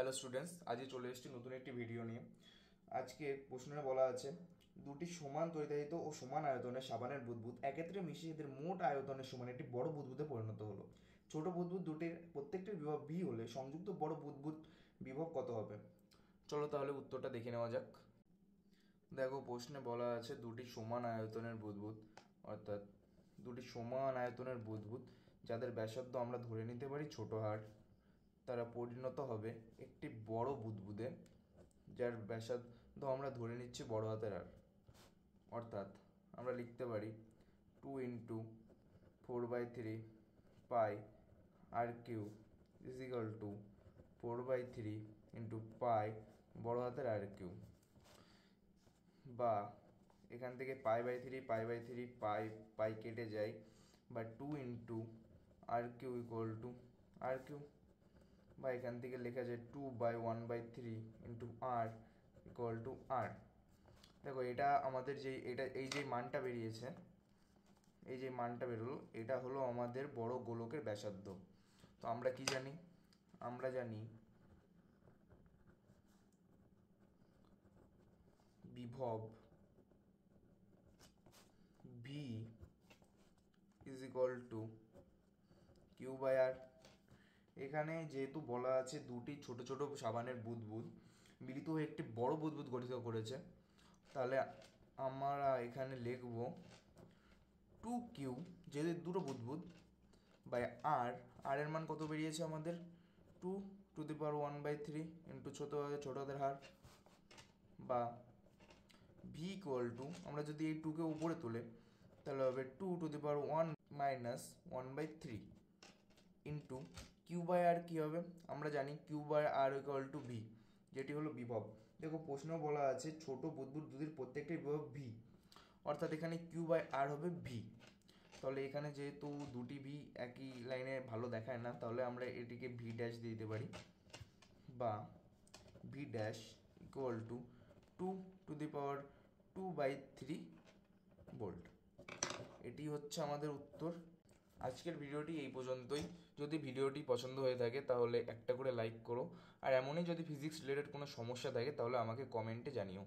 Hello students, আজকে চলে এসেছি নতুন একটি ভিডিও নিয়ে। আজকে প্রশ্নে বলা আছে দুটি সমান তড়িতাহিত ও সমান আয়তনের সাবানের বুদবুদ একত্রে মিশিয়ে এদের মোট আয়তনের সমান একটি বড় বুদবুদে পরিণত হলো। ছোট বুদবুদ দুটির প্রত্যেকটির বিভব ভি হলে সংযুক্ত বড় বুদবুদ বিভব কত হবে? চলো তাহলে উত্তরটা দেখে নেওয়া যাক। দেখো, প্রশ্নে বলা আছে দুটি সমান আয়তনের বুদবুদ, অর্থাৎ দুটি সমান আয়তনের বুদবুদ যাদের ব্যাসার্ধ আমরা ধরে নিতে পারি ছোট হার, তারা পরিণত হবে একটি বড় বুদবুদে যার ব্যাসার্ধ আমরা ধরে নিচ্ছি বড় হাতের আর। অর্থাৎ আমরা লিখতে পারি 2 × 4/3 পাই আর কিউ = 4/3 পাই বড় হাতের আর কিউ, বা এখান থেকে পাই/3 পাই পাই কেটে যায়, বা 2 × আর কিউ, বা এখান থেকে লেখা যায় 2/1/3 r r। দেখো, এটা আমাদের এই যে মানটা বেরিয়েছে, এই যে মানটা বেরোলো, এটা হলো আমাদের বড় গোলকের ব্যাসার্ধ। তো আমরা কি জানি? আমরা জানি বিভব ভি = q/r। এখানে যেহেতু বলা আছে দুটি ছোট ছোট সাবানের বুদবুদ মিলিত হয়ে একটি বড় বুদবুদ গঠিত করেছে, তাহলে আমরা এখানে লিখব 2q, যেহেতু দুটো বুদবুদ, বাই আর। আর এর মান কত বেরিয়েছে আমাদের? 2⁻1/3 ছোট হাতের হার, বা ভি = আমরা যদি এই 2কে উপরে তুলে তাহলে হবে 2⁻1 - 1/3 q/r। কি হবে? আমরা জানি q/r = v, যেটি হলো বিভব। দেখো, প্রশ্ন বলা আছে ছোট বুদবুদ দুটির প্রত্যেকটির বিভব v, অর্থাৎ এখানে q/r হবে v। তাহলে এখানে যেহেতু দুটি ভি একই লাইনে ভালো দেখায় না, তাহলে আমরা এটিকে ভি ড্যাশ দিয়ে দিতে পারি, বা ভি ড্যাশ = 2⁻2/3 ভোল্ট। এটি হচ্ছে আমাদের উত্তর। আজকের ভিডিওটি এই পর্যন্তই। যদি ভিডিওটি পছন্দ হয়ে থাকে তাহলে একটা করে লাইক করো, আর এমনই যদি ফিজিক্স রিলেটেড কোনো সমস্যা থাকে তাহলে আমাকে কমেন্টে জানিও।